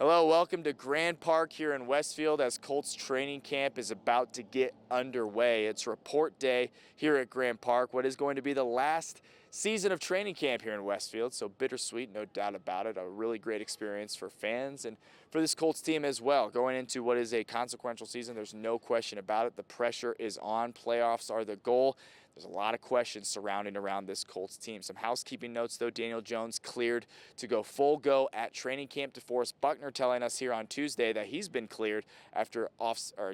Hello, welcome to Grand Park here in Westfield as Colts training camp is about to get underway. It's report day here at Grand Park, what is going to be the last season of training camp here in Westfield, so bittersweet, no doubt about it. A really great experience for fans and for this Colts team as well. Going into what is a consequential season, there's no question about it. The pressure is on. Playoffs are the goal. There's a lot of questions surrounding around this Colts team. Some housekeeping notes, though. Daniel Jones cleared to go full go at training camp. DeForest Buckner telling us here on Tuesday that he's been cleared after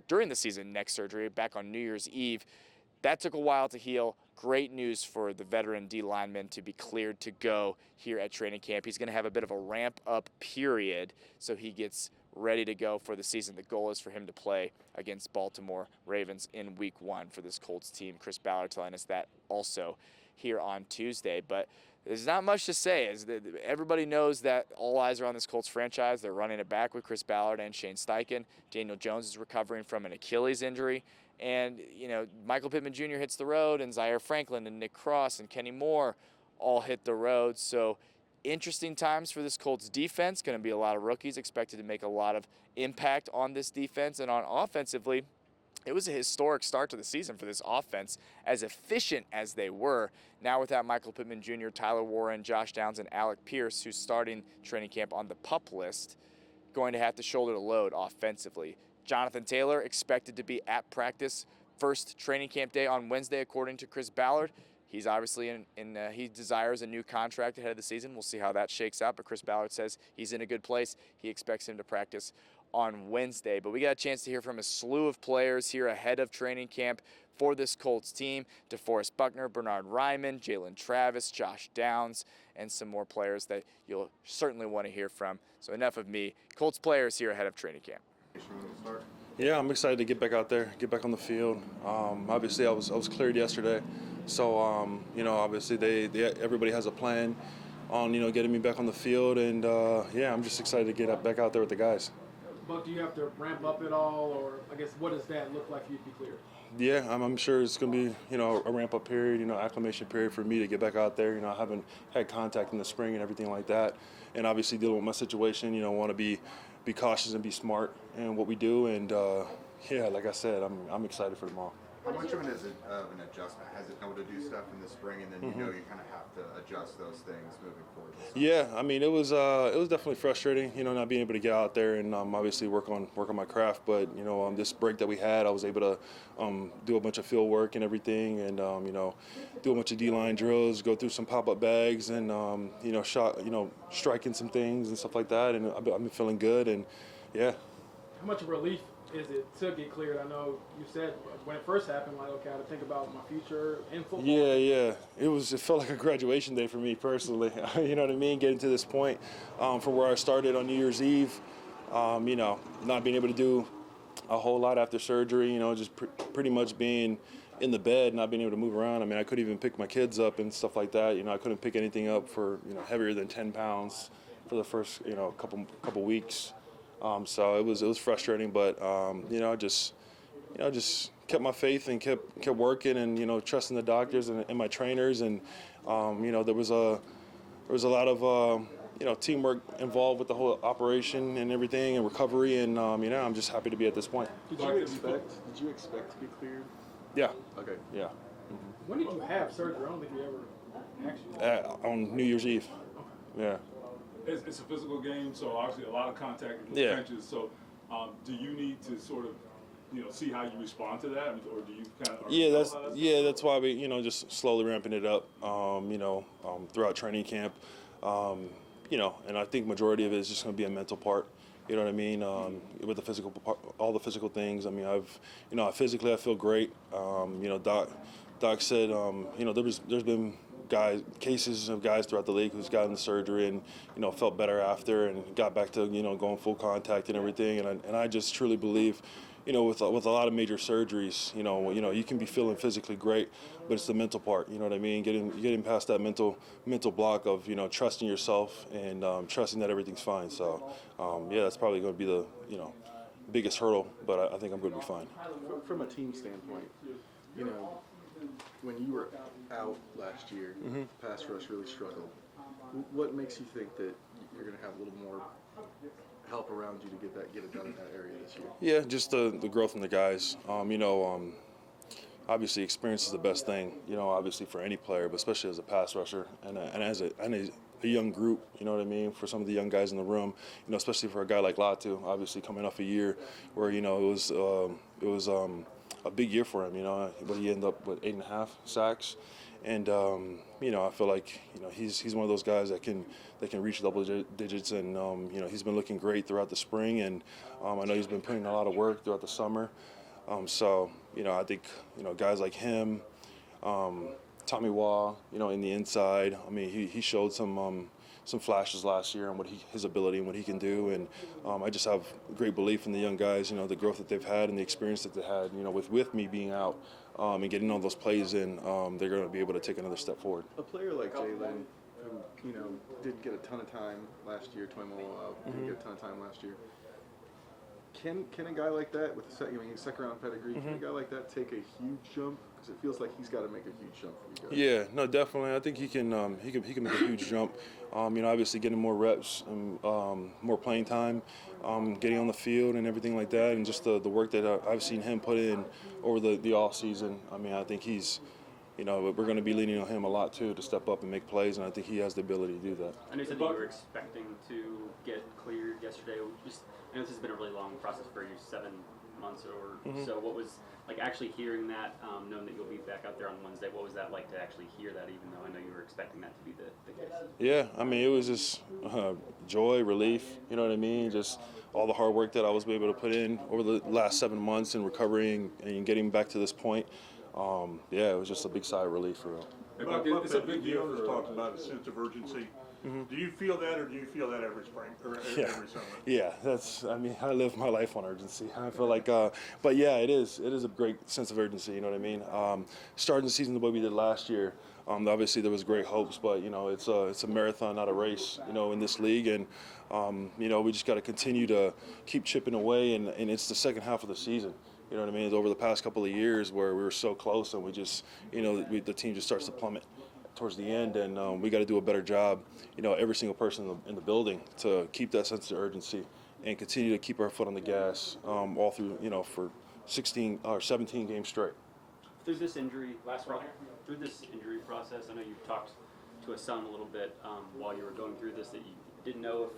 during the season neck surgery back on New Year's Eve. That took a while to heal. Great news for the veteran D lineman to be cleared to go here at training camp. He's going to have a bit of a ramp-up period, so he gets ready to go for the season. The goal is for him to play against Baltimore Ravens in Week 1 for this Colts team. Chris Ballard telling us that also here on Tuesday. But there's not much to say. Everybody knows that all eyes are on this Colts franchise. They're running it back with Chris Ballard and Shane Steichen. Daniel Jones is recovering from an Achilles injury. And, Michael Pittman Jr. hits the road, and Zaire Franklin and Nick Cross and Kenny Moore all hit the road. So interesting times for this Colts defense. Going to be a lot of rookies expected to make a lot of impact on this defense. And on offensively, it was a historic start to the season for this offense, as efficient as they were. Now without Michael Pittman Jr., Tyler Warren, Josh Downs, and Alec Pierce, who's starting training camp on the PUP list, going to have to shoulder the load offensively. Jonathan Taylor expected to be at practice first training camp day on Wednesday, according to Chris Ballard. He's obviously he desires a new contract ahead of the season. We'll see how that shakes out, but Chris Ballard says he's in a good place. He expects him to practice on Wednesday. But we got a chance to hear from a slew of players here ahead of training camp for this Colts team. DeForest Buckner, Bernard Ryman, Jalen Travis, Josh Downs, and some more players that you'll certainly want to hear from. So enough of me. Colts players here ahead of training camp. Yeah, I'm excited to get back out there, get back on the field. Obviously, I was cleared yesterday, so obviously everybody has a plan on getting me back on the field, and I'm just excited to get back out there with the guys. But do you have to ramp up at all, or I guess what does that look like for you to be cleared? Yeah, I'm sure it's going to be a ramp up period, acclimation period for me to get back out there. I haven't had contact in the spring and everything like that, and obviously dealing with my situation, want to be cautious and be smart in what we do, and like I said, I'm excited for tomorrow. How much of it is an adjustment? Has it been able to do stuff in the spring, and then you kind of have to adjust those things moving forward? Yeah, I mean it was definitely frustrating, not being able to get out there and obviously work on my craft. But this break that we had, I was able to do a bunch of field work and everything, and do a bunch of D-line drills, go through some pop-up bags, and striking some things and stuff like that. And I've been feeling good, and yeah. How much relief is it to get cleared? I know you said when it first happened, like, okay, I had to think about my future in football. Yeah. It felt like a graduation day for me personally. You know what I mean? Getting to this point from where I started on New Year's Eve, not being able to do a whole lot after surgery, just pretty much being in the bed, not being able to move around. I mean, I couldn't even pick my kids up and stuff like that. I couldn't pick anything up for, heavier than 10 pounds for the first, couple weeks. So it was frustrating, but just kept my faith and kept working and trusting the doctors and my trainers, and there was a lot of teamwork involved with the whole operation and everything and recovery, and I'm just happy to be at this point. Did you expect to be cleared? Yeah. Okay. Yeah. Mm-hmm. When did you have surgery? I don't think you ever actually. On New Year's Eve. Yeah. It's a physical game, so obviously a lot of contact in the trenches. So, do you need to sort of, see how you respond to that, or do you kind of? That's why we, just slowly ramping it up, throughout training camp, and I think majority of it is just going to be a mental part. You know what I mean? With the physical part, all the physical things. I mean, physically I feel great. Doc said, there's been cases of guys throughout the league who's gotten the surgery and felt better after and got back to going full contact and everything, and I just truly believe with a lot of major surgeries you can be feeling physically great, but it's the mental part, you know what I mean, getting past that mental block of trusting yourself and trusting that everything's fine. So that's probably going to be the biggest hurdle, but I think I'm going to be fine. From a team standpoint, when you were out last year, pass rush really struggled. What makes you think that you're going to have a little more help around you to get it done in that area this year? Yeah, just the growth in the guys. Obviously experience is the best thing, obviously for any player, but especially as a pass rusher and as a young group, you know what I mean, for some of the young guys in the room, especially for a guy like Latu, obviously coming off a year where, it was a big year for him, but he ended up with 8.5 sacks. And, I feel like, he's one of those guys that can reach double digits. And, he's been looking great throughout the spring. And I know he's been putting in a lot of work throughout the summer. I think, guys like him, Tommy Waugh, in the inside. I mean, he showed some flashes last year on his ability and what he can do. And I just have great belief in the young guys, the growth that they've had and the experience that they had, with me being out and getting all those plays in, they're going to be able to take another step forward. A player like Jalen, who, didn't get a ton of time last year, didn't get a ton of time last year. Can a guy like that with a second round pedigree, can a guy like that take a huge jump? Because it feels like he's got to make a huge jump for you guys. Yeah, no, definitely. I think he can make a huge jump. Obviously getting more reps and more playing time, getting on the field and everything like that, and just the work that I've seen him put in over the off season. I mean, I think he's. We're going to be leaning on him a lot too to step up and make plays, and I think he has the ability to do that. I know you said that you were expecting to get cleared yesterday. I know this has been a really long process for you, 7 months or so. What was like actually hearing that, knowing that you'll be back out there on Wednesday? What was that like to actually hear that, even though I know you were expecting that to be the case? Yeah, I mean, it was just joy, relief. You know what I mean? Just all the hard work that I was able to put in over the last 7 months and recovering and getting back to this point. It was just a big sigh of relief for real. It's a big deal. Just talked about a sense of urgency. Do you feel that, or do you feel that every spring or every summer? Yeah, I live my life on urgency. I feel like, but yeah, it is a great sense of urgency. You know what I mean? Starting the season the way we did last year, obviously there was great hopes, but it's a marathon, not a race. In this league, and we just got to continue to keep chipping away, and it's the second half of the season. You know what I mean? It's over the past couple of years where we were so close, and we just, the team just starts to plummet towards the end, and we got to do a better job, every single person in the building to keep that sense of urgency and continue to keep our foot on the gas all through, for 16 or 17 games straight. Through this injury process, I know you talked to a son a little bit while you were going through this, that you didn't know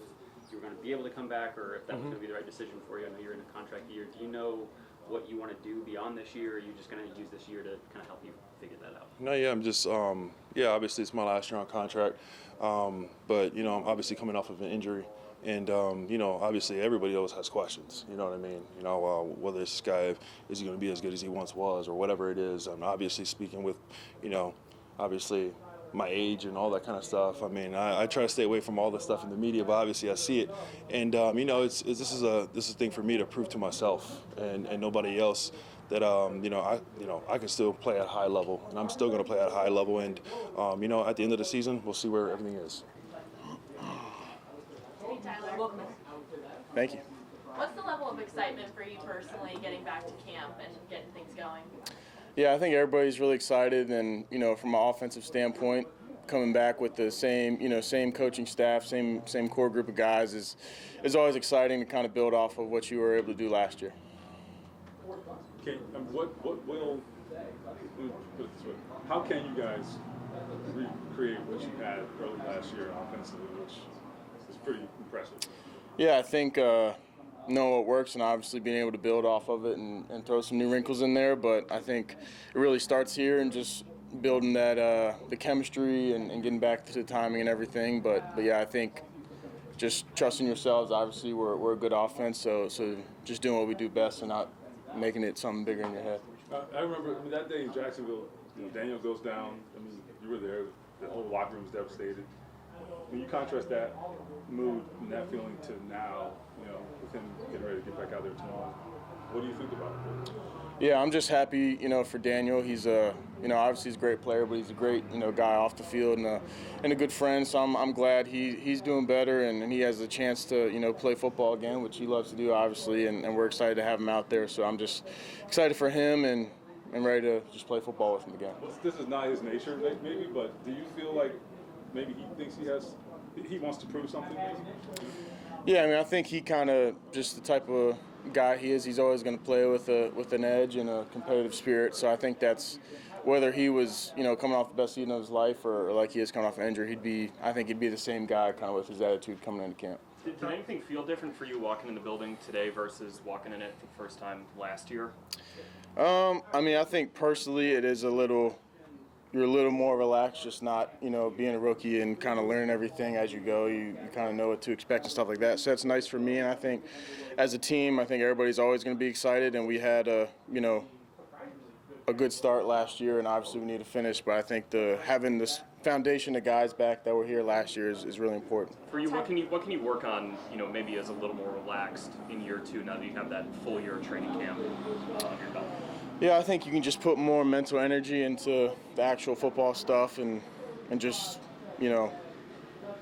if you were going to be able to come back or if that was going to be the right decision for you. I know you're in a contract year. Do you know what you want to do beyond this year, or are you just going to use this year to kind of help you figure that out? No, yeah, I'm just, obviously it's my last year on contract, but, I'm obviously coming off of an injury, and, obviously everybody always has questions, you know what I mean? Whether this guy, is he going to be as good as he once was, or whatever it is. I'm obviously speaking with, obviously my age and all that kind of stuff. I mean, I try to stay away from all the stuff in the media, but obviously I see it, and this is a thing for me to prove to myself and nobody else that I can still play at a high level, and I'm still going to play at a high level, and at the end of the season we'll see where everything is. Hey Tyler, welcome. Thank you. What's the level of excitement for you personally getting back to camp and getting things going? Yeah, I think everybody's really excited, and from an offensive standpoint, coming back with the same coaching staff, same core group of guys is always exciting to kind of build off of what you were able to do last year. How can you guys recreate what you had early last year offensively, which is pretty impressive? Yeah, I think know what works and obviously being able to build off of it and throw some new wrinkles in there. But I think it really starts here and just building that the chemistry and getting back to the timing and everything. But yeah, I think just trusting yourselves. Obviously, we're a good offense, so just doing what we do best and not making it something bigger in your head. I remember that day in Jacksonville, Daniel goes down. I mean, you were there. The whole locker room was devastated. When you contrast that mood and that feeling to now, with him getting ready to get back out there tomorrow, what do you think about it? Yeah, I'm just happy, for Daniel. He's obviously he's a great player, but he's a great, guy off the field and a good friend. So I'm glad he's doing better and he has a chance to, play football again, which he loves to do, obviously, and we're excited to have him out there. So I'm just excited for him and ready to just play football with him again. This is not his nature, maybe, but do you feel like maybe he thinks he wants to prove something? Yeah, I mean, I think he kind of just the type of guy he is. He's always going to play with an edge and a competitive spirit. So I think that's whether he was, coming off the best season of his life or like he is coming off an injury, I think he'd be the same guy kind of with his attitude coming into camp. Did anything feel different for you walking in the building today versus walking in it for the first time last year? I mean, I think personally it is you're a little more relaxed, just not, being a rookie and kind of learning everything as you go. You kind of know what to expect and stuff like that. So that's nice for me. And I think as a team, I think everybody's always going to be excited. And we had a good start last year, and obviously we need to finish. But I think having this foundation of guys back that were here last year is really important. For you, what can you work on, maybe as a little more relaxed in year two now that you have that full year of training camp under your belt? Yeah, I think you can just put more mental energy into the actual football stuff and just,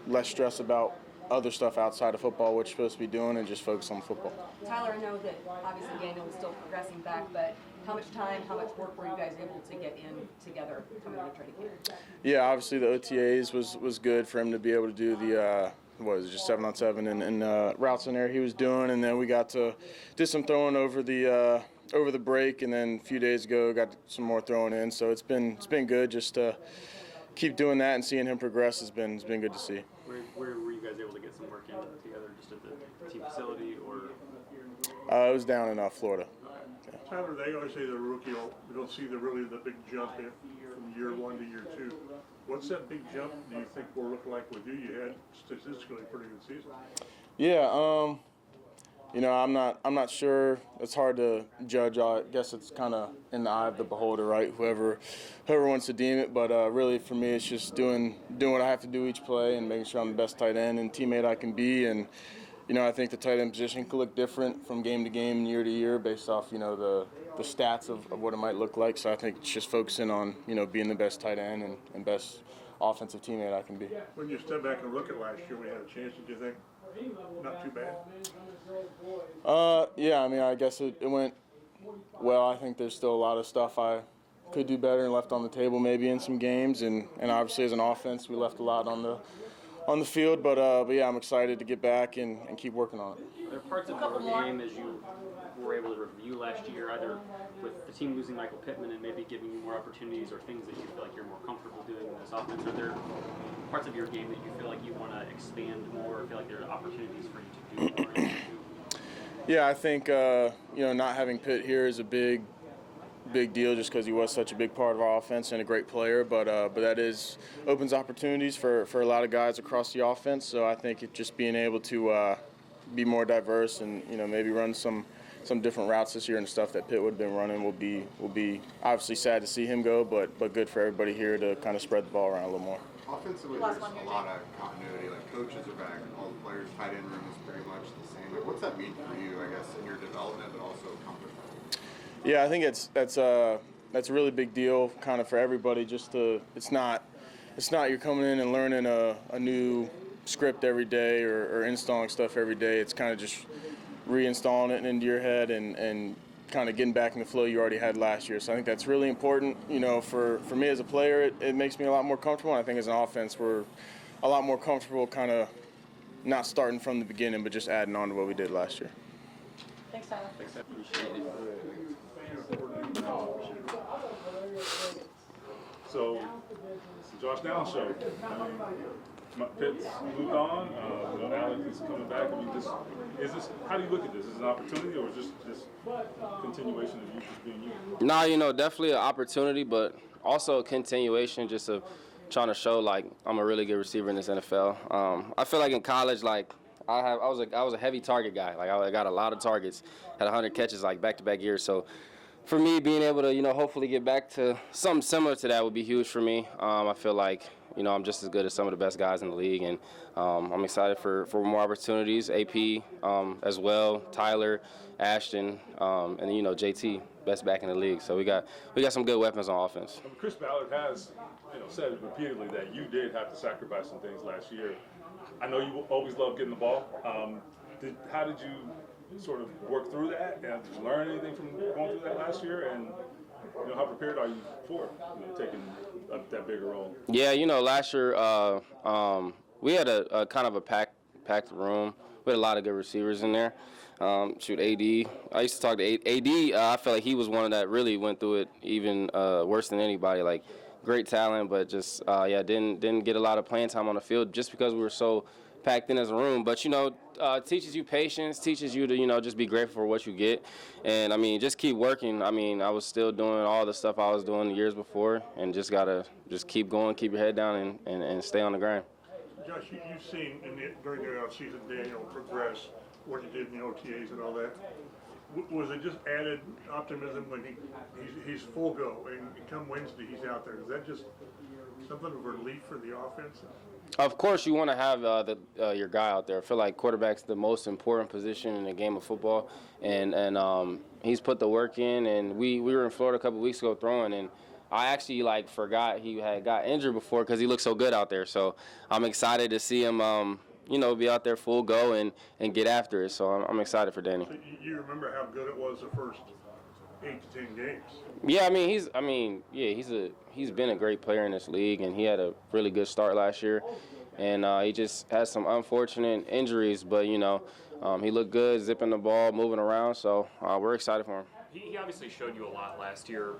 less stress about other stuff outside of football, what you're supposed to be doing, and just focus on football. Tyler, I know that obviously Daniel was still progressing back, but how much time, how much work were you guys able to get in together coming into training camp? Yeah, obviously the OTAs was good for him to be able to do the just 7-on-7 and routes in there he was doing, and then we did some throwing over the break, and then a few days ago got some more throwing in. So it's been good. Just to keep doing that and seeing him progress has been good to see. Where were you guys able to get some work in together, just at the team facility, or? It was down in Florida. Yeah. Tyler, they always say the rookie, we don't see the big jump from year one to year two. What's that big jump do you think will look like with you? You had statistically a pretty good season. Yeah, I'm not sure. It's hard to judge. I guess it's kind of in the eye of the beholder, right? Whoever wants to deem it. But really, for me, it's just doing what I have to do each play and making sure I'm the best tight end and teammate I can be. And I think the tight end position could look different from game to game, year to year, based off the stats of what it might look like. So I think it's just focusing on being the best tight end and best offensive teammate I can be. When you step back and look at last year, we had a chance. Did you think not too bad? Yeah, I mean, I guess it went well. I think there's still a lot of stuff I could do better and left on the table maybe in some games, and obviously as an offense we left a lot on the field, but yeah, I'm excited to get back and keep working on it. Are there parts of your game as you were able to review last year, either with the team losing Michael Pittman and maybe giving you more opportunities, or things that you feel like you're more comfortable doing in this offense? Are there parts of your game that you feel like you want to expand more, or feel like there are opportunities for you to do more? Yeah, I think not having Pitt here is a big deal, just because he was such a big part of our offense and a great player. But that opens opportunities for a lot of guys across the offense. So I think it just being able to be more diverse and maybe run some different routes this year and stuff that Pitt would have been running will be obviously sad to see him go, but good for everybody here to kind of spread the ball around a little more. Offensively, there's a lot of continuity. Like, coaches are back, all the players, tight end room is pretty much the same. Like, what's that mean for you, I guess, in your development, but also comfort? Yeah, I think that's a really big deal, kind of for everybody. It's not you're coming in and learning a new script every day or installing stuff every day. It's kind of just reinstalling it into your head and kind of getting back in the flow you already had last year. So I think that's really important. For me as a player, it makes me a lot more comfortable. And I think as an offense, we're a lot more comfortable kind of not starting from the beginning, but just adding on to what we did last year. Thanks, Tyler. Thanks, I appreciate it. So, it's the Josh Downs show. Pitt's moved on. Alex is coming back. I mean, how do you look at this? Is it an opportunity, or is this just continuation of you just being you? Nah, definitely an opportunity, but also a continuation just of trying to show like I'm a really good receiver in this NFL. I feel like in college, like I was a heavy target guy. Like I got a lot of targets, had 100 catches like back-to-back years. So for me, being able to hopefully get back to something similar to that would be huge for me. I feel like I'm just as good as some of the best guys in the league, and I'm excited for more opportunities. AP as well, Tyler, Ashton, and then JT, best back in the league. So we got some good weapons on offense. Chris Ballard has said repeatedly that you did have to sacrifice some things last year. I know you always love getting the ball. How did you sort of work through that? And did you learn anything from going through that last year? And how prepared are you for taking up that bigger role? Yeah, last year we had a kind of a packed the room. We had a lot of good receivers in there. Shoot, AD. I used to talk to AD. I felt like he was one that really went through it even worse than anybody. Like, great talent, but just didn't get a lot of playing time on the field just because we were so packed in as a room. But teaches you patience, teaches you to just be grateful for what you get, and I mean just keep working. I mean I was still doing all the stuff I was doing the years before, and just gotta keep going, keep your head down, and stay on the grind. Josh, you've seen during the offseason Daniel progress, what he did in the OTAs and all that. Was it just added optimism when he's full go and come Wednesday he's out there? Is that just something of a relief for the offense? Of course, you want to have your guy out there. I feel like quarterback's the most important position in the game of football, and he's put the work in. And we were in Florida a couple weeks ago throwing, and I actually forgot he had got injured before because he looked so good out there. So I'm excited to see him, be out there full go and get after it. So I'm excited for Danny. So you remember how good it was the first 8 to 10 games? Yeah, he's been a great player in this league, and he had a really good start last year. And he just had some unfortunate injuries, but he looked good, zipping the ball, moving around. So we're excited for him. He obviously showed you a lot last year,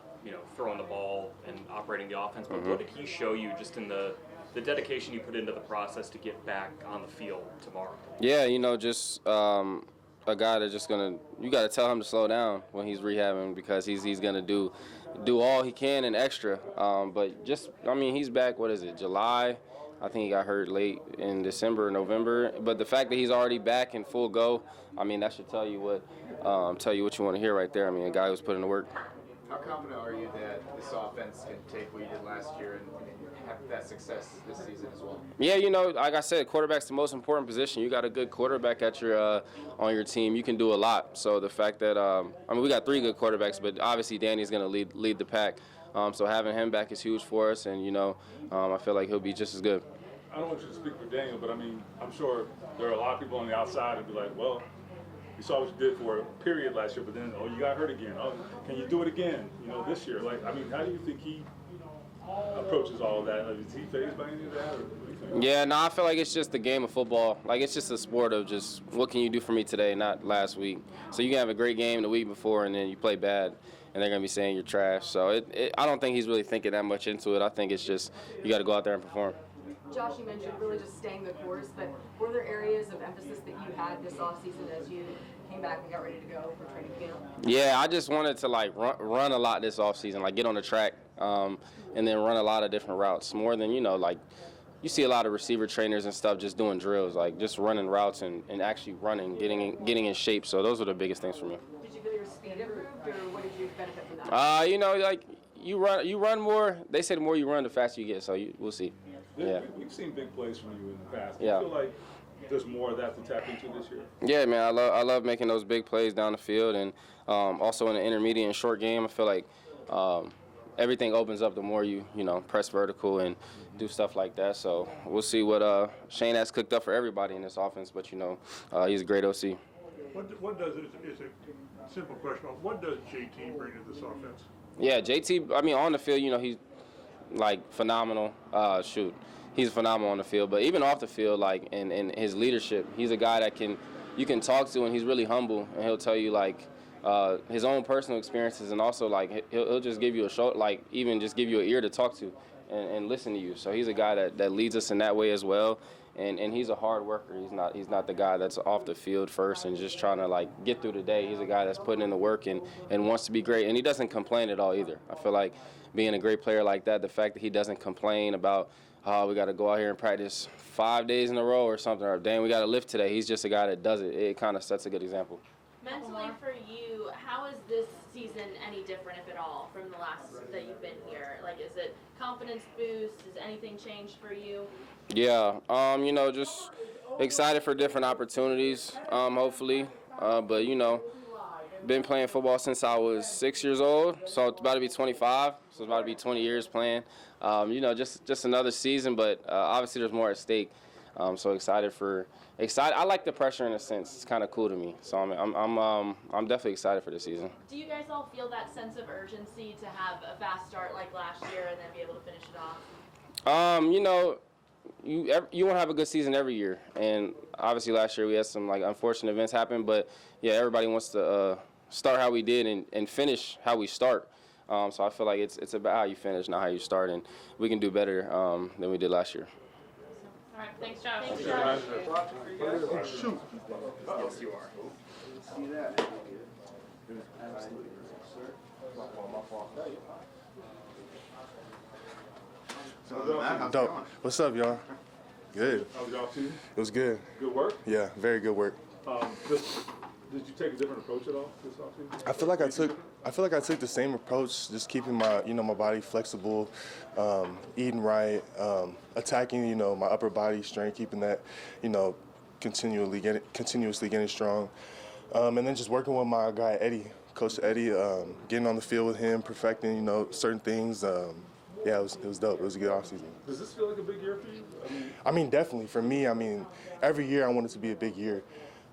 throwing the ball and operating the offense. But what did he show you just in the dedication you put into the process to get back on the field tomorrow? Yeah, just a guy that's just you got to tell him to slow down when he's rehabbing, because he's gonna do all he can and extra. But he's back. What is it, July? I think he got hurt late in December, November. But the fact that he's already back in full go, that should tell you what you want to hear right there. A guy who's putting the work. How confident are you that this offense can take what you did last year and have that success this season as well? Yeah, like I said, quarterback's the most important position. You got a good quarterback at on your team, you can do a lot. So the fact that we got 3 good quarterbacks, but obviously Danny's going to lead the pack. So having him back is huge for us, and I feel like he'll be just as good. I don't want you to speak for Daniel, but I'm sure there are a lot of people on the outside who'd be like, well, we saw what you did for a period last year, but then, you got hurt again. Oh, can you do it again, this year? How do you think he approaches all of that? Is he fazed by any of that? Or what do you think? Yeah, no, I feel like it's just the game of football. It's just a sport of just what can you do for me today, not last week. So you can have a great game the week before, and then you play bad, and they're going to be saying you're trash. So I don't think he's really thinking that much into it. I think it's just you got to go out there and perform. Josh, you mentioned really just staying the course, but were there areas of emphasis that you had this offseason as you came back and got ready to go for training camp? Yeah, I just wanted to run a lot this offseason, get on the track, and then run a lot of different routes. More than you see a lot of receiver trainers and stuff just doing drills, just running routes and actually running, getting in shape. So those were the biggest things for me. Did you feel your speed improved, or what did you benefit from that? You run more. They say the more you run, the faster you get. So we'll see. Yeah, we've seen big plays from you in the past. Do Yeah. you feel like there's more of that to tap into this year? Yeah, man, I love making those big plays down the field, and also in the intermediate and short game, I feel like everything opens up the more you press vertical and do stuff like that. So we'll see what Shane has cooked up for everybody in this offense, but he's a great OC. What does it's a simple question, but what does JT bring to this offense? Yeah, JT, on the field, he's phenomenal. He's phenomenal on the field, but even off the field, in his leadership, he's a guy that you can talk to, and he's really humble, and he'll tell you his own personal experiences, and also he'll just give you a show, even just give you an ear to talk to and listen to you. So he's a guy that leads us in that way as well, and he's a hard worker. He's not the guy that's off the field first and just trying to get through the day. He's a guy that's putting in the work and wants to be great, and he doesn't complain at all either. I feel like being a great player like that, the fact that he doesn't complain about we got to go out here and practice 5 days in a row or something, or dang, we got to lift today. He's just a guy that does it. It kind of sets a good example. Mentally for you, how is this season any different, if at all, from the last that you've been here? Is it confidence boost? Has anything changed for you? Yeah, just excited for different opportunities, hopefully. But, been playing football since I was 6 years old, so it's about to be 25, so it's about to be 20 years playing. Just another season, but obviously there's more at stake. So excited. I like the pressure in a sense. It's kind of cool to me. So I'm definitely excited for this season. Do you guys all feel that sense of urgency to have a fast start like last year and then be able to finish it off? you want to have a good season every year, and obviously last year we had some like unfortunate events happen, but yeah, everybody wants to start how we did and finish how we start. So I feel like it's about how you finish, not how you start, and we can do better than we did last year. All right, thanks, Josh. Shoot. Yes, you are. See that? So Matt, how's it Dope. going? What's up, y'all? Good. How was your off-season? It was good. Good work? Yeah, very good work. Did you take a different approach at all this offseason? I feel like I took the same approach, just keeping my body flexible, eating right, attacking my upper body strength, keeping that continuously getting strong, and then just working with my guy Eddie, Coach Eddie, getting on the field with him, perfecting certain things. Yeah, it was dope. It was a good offseason. Does this feel like a big year for you? I mean, definitely for me. I mean, every year I want it to be a big year.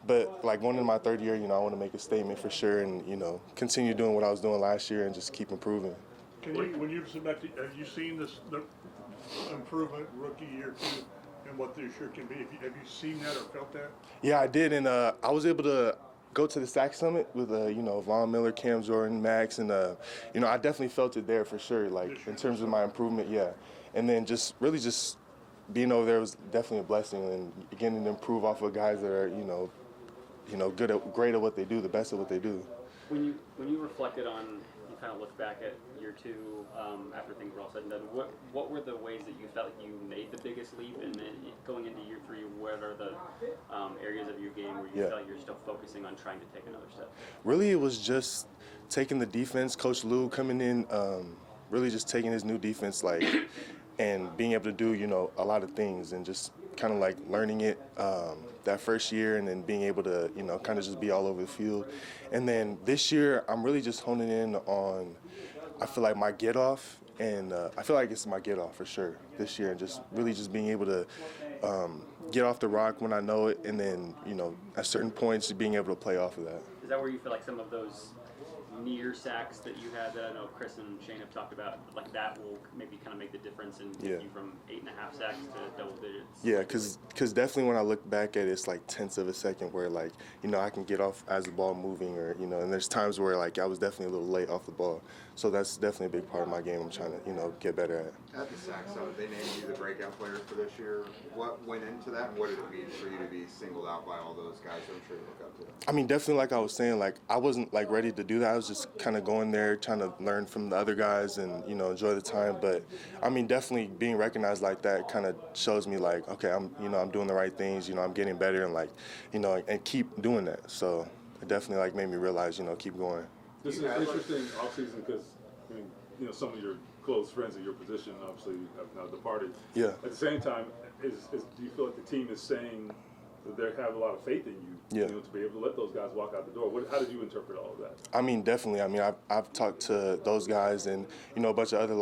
But like going into my third year, I want to make a statement for sure, and continue doing what I was doing last year and just keep improving. When you've selected, have you seen the improvement rookie year two, and what this year can be? Have you seen that or felt that? Yeah, I did, and I was able to go to the Sack Summit with Von Miller, Cam Jordan, Max, and I definitely felt it there for sure. Like in terms of my improvement, yeah, and then just being over there was definitely a blessing, and getting to improve off of guys that are great at what they do, the best at what they do. When you reflected on, you kind of look back at year two after things were all said and done, what were the ways that you felt you made the biggest leap? And then going into year three, what are the areas of your game where you felt you're still focusing on trying to take another step? Really, it was just taking the defense. Coach Lou coming in, really just taking his new defense, and being able to do, a lot of things, and just kind of like learning it that first year, and then being able to, kind of just be all over the field. And then this year, I'm really just honing in on, I feel like my get off, and I feel like it's my get off for sure this year, and just really just being able to get off the rock when I know it, and then, at certain points, being able to play off of that. Is that where you feel like some of those near sacks that you had that I know Chris and Shane have talked about, like that will maybe kind of make the difference and take you from 8.5 sacks to double digits? Yeah, because definitely when I look back at it, it's like tenths of a second where I can get off as the ball moving, or and there's times where I was definitely a little late off the ball. So that's definitely a big part of my game I'm trying to get better at. At the Sack Summit, they named you the breakout player for this year. What went into that, and what did it mean for you to be singled out by all those guys I'm sure you look up to? I mean, definitely, like I was saying, I wasn't ready to do that. I was just kind of going there, trying to learn from the other guys and enjoy the time. But I mean, definitely being recognized like that kind of shows me okay, I'm doing the right things. I'm getting better, and and keep doing that. So it definitely made me realize keep going. This is an interesting offseason because some of your close friends in your position obviously have now departed. Yeah. At the same time, do you feel like the team is saying that they have a lot of faith in you, to be able to let those guys walk out the door? How did you interpret all of that? I mean, definitely. I mean, I've talked to those guys and, a bunch of other,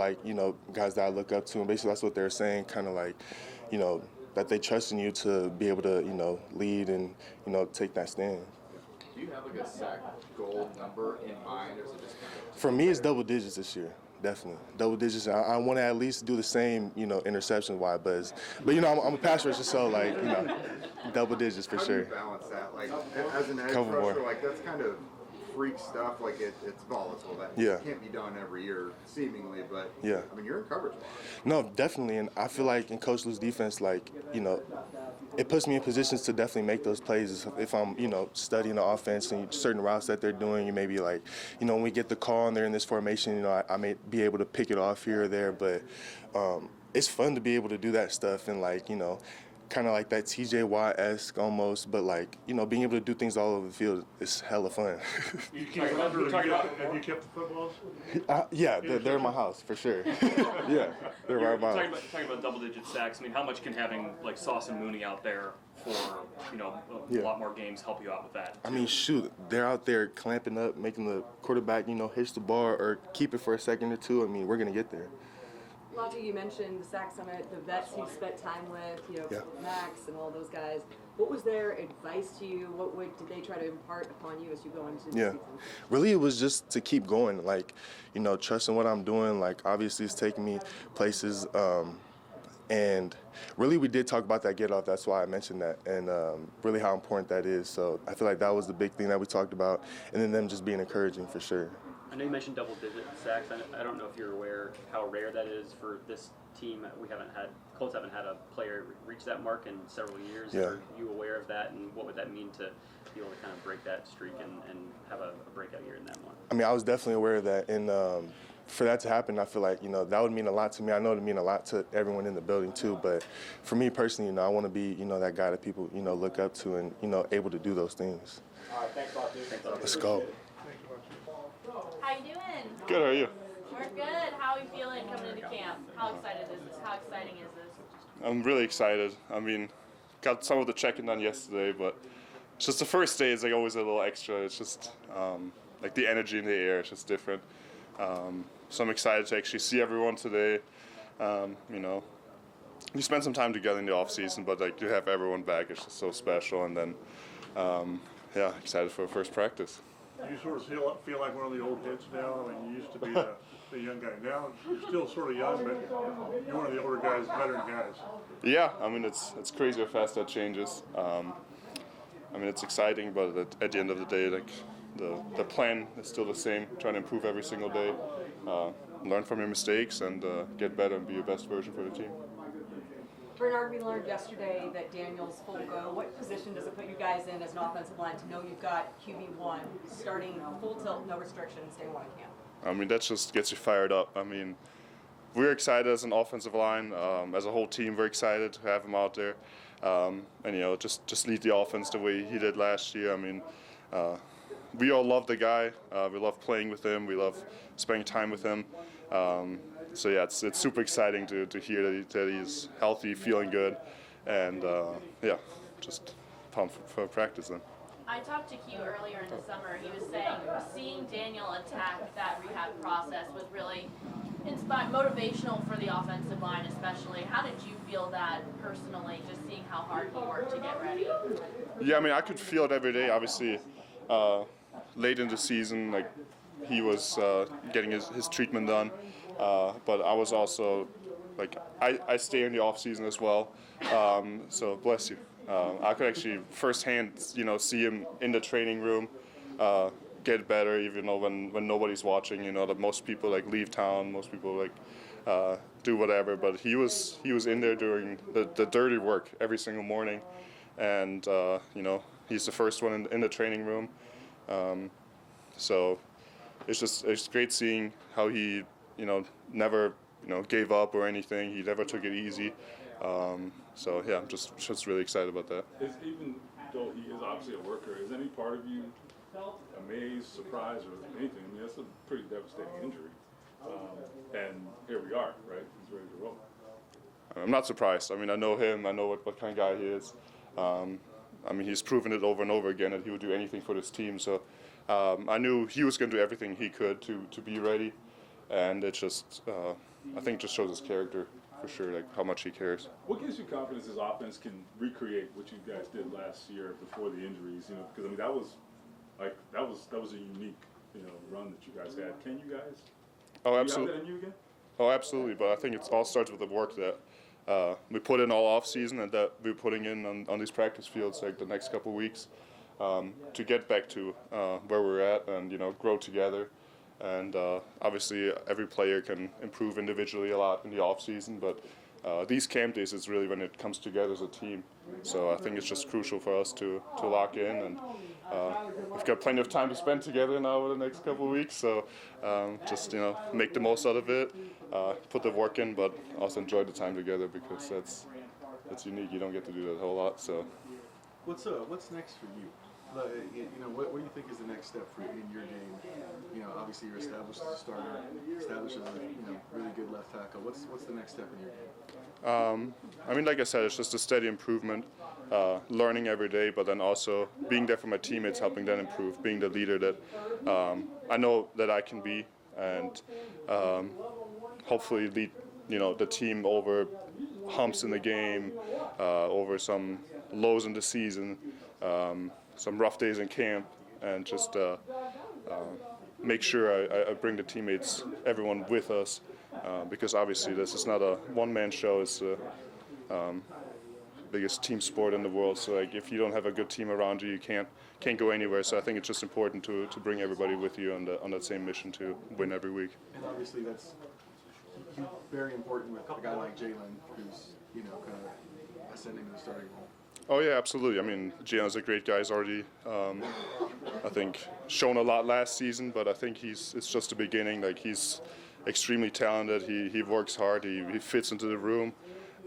guys that I look up to, and basically that's what they're saying, kind of that they trust in you to be able to, lead and, take that stand. Do you have a sack goal number in mind, or is it just kind of... For me, it's double digits this year. Definitely double digits. I want to at least do the same, interception-wise, but I'm a pass rusher, so double digits for sure. How do you balance that? As an edge rusher, that's kind of freak stuff. It's volatile. That can't be done every year, seemingly. But I mean, you're in coverage a lot. No, definitely, and I feel like in Coach Lou's defense, it puts me in positions to definitely make those plays. If I'm, studying the offense and certain routes that they're doing, you may be when we get the call and they're in this formation, I may be able to pick it off here or there. But it's fun to be able to do that stuff and kind of like that TJ Watt-esque almost, but being able to do things all over the field is hella fun. Have you kept the footballs? Yeah, they're in my house for sure. Yeah, they're right by. Talking about double-digit sacks. I mean, how much can having Sauce and Mooney out there for a lot more games help you out with that? I mean, shoot, they're out there clamping up, making the quarterback hitch the ball or keep it for a second or two. I mean, we're gonna get there. Latu, you mentioned the Sack Summit, the vets you've spent time with, Max and all those guys. What was their advice to you? What did they try to impart upon you as you go into the season? Really, it was just to keep going, trusting what I'm doing. Obviously, it's taking me places, And really, we did talk about that get off. That's why I mentioned that, and really how important that is. So I feel like that was the big thing that we talked about, and then them just being encouraging for sure. I know you mentioned double-digit sacks. I don't know if you're aware how rare that is for this team. Colts haven't had a player reach that mark in several years. Yeah. Are you aware of that, and what would that mean to be able to kind of break that streak and have a breakout year in that one? I mean, I was definitely aware of that, and for that to happen, I feel like, that would mean a lot to me. I know it would mean a lot to everyone in the building too, but for me personally, I want to be, that guy that people, look up to and, able to do those things. All right, thanks, Latu. Let's go. How you doing? Good, how are you? We're good. How are you feeling coming into camp? How excited is this? How exciting is this? I'm really excited. I mean, got some of the checking done yesterday, but it's just the first day is like always a little extra. It's just like the energy in the air. It's just different. So I'm excited to actually see everyone today. We spent some time together in the off season, but like to have everyone back, it's just so special. And then, excited for first practice. You sort of feel like one of the old heads now. I mean, you used to be the young guy. Now you're still sort of young, but you're one of the older guys, veteran guys. Yeah, I mean it's crazy how fast that changes. It's exciting, but at the end of the day, like the plan is still the same. Trying to improve every single day, learn from your mistakes, and get better and be your best version for the team. Bernard, we learned yesterday that Daniel's full go. What position does it put you guys in as an offensive line to know you've got QB1 starting full tilt, no restrictions, day one of camp? I mean, that just gets you fired up. I mean, we're excited as an offensive line, as a whole team. We're excited to have him out there, and just lead the offense the way he did last year. I mean, we all love the guy. We love playing with him. We love spending time with him. So yeah, it's super exciting to hear that he's healthy, feeling good, and just pumped for practice then. I talked to Q earlier in the summer. He was saying seeing Daniel attack that rehab process was really motivational for the offensive line, especially. How did you feel that personally, just seeing how hard he worked to get ready? Yeah, I mean, I could feel it every day. Obviously, late in the season, like he was getting his treatment done. But I was also, like, I stay in the off season as well, so bless you. I could actually firsthand, see him in the training room, get better, even though when nobody's watching. That most people like leave town, most people like do whatever. But he was in there doing the dirty work every single morning, and he's the first one in the training room. So it's great seeing how he never gave up or anything. He never took it easy. So yeah, I'm just really excited about that. Even though he is obviously a worker, is any part of you amazed, surprised, or anything? I mean, that's a pretty devastating injury. And here we are, right? He's ready to roll. I'm not surprised. I mean, I know him. I know what kind of guy he is. I mean, he's proven it over and over again that he would do anything for this team. So I knew he was going to do everything he could to be ready. And it just, I think, just shows his character for sure, like how much he cares. What gives you confidence his offense can recreate what you guys did last year before the injuries? Because I mean that was a unique run that you guys had. Can you guys? Oh, absolutely. Do you have that in you again? Oh, absolutely. But I think it all starts with the work that we put in all off season and that we're putting in on these practice fields like the next couple of weeks to get back to where we're at and grow together. And obviously, every player can improve individually a lot in the off season, but these camp days is really when it comes together as a team. So I think it's just crucial for us to lock in, and we've got plenty of time to spend together now over the next couple of weeks. So just make the most out of it, put the work in, but also enjoy the time together because that's unique. You don't get to do that a whole lot. So what's next for you? What do you think is the next step for you in your game? Obviously you're established as a starter, established as a really good left tackle. What's the next step in your game? I mean, like I said, it's just a steady improvement, learning every day, but then also being there for my teammates, helping them improve, being the leader that I know that I can be, and hopefully lead the team over humps in the game, over some lows in the season. Some rough days in camp, and just make sure I bring the teammates, everyone with us, because obviously this is not a one-man show. It's the biggest team sport in the world. So like, if you don't have a good team around you, you can't go anywhere. So I think it's just important to bring everybody with you on that same mission to win every week. And obviously that's very important with a guy like Jalen, who's kind of ascending to the starting role. Oh yeah, absolutely. I mean, Jalen's a great guy. He's already, I think, shown a lot last season, but I think it's just the beginning. Like, he's extremely talented. He works hard. He fits into the room,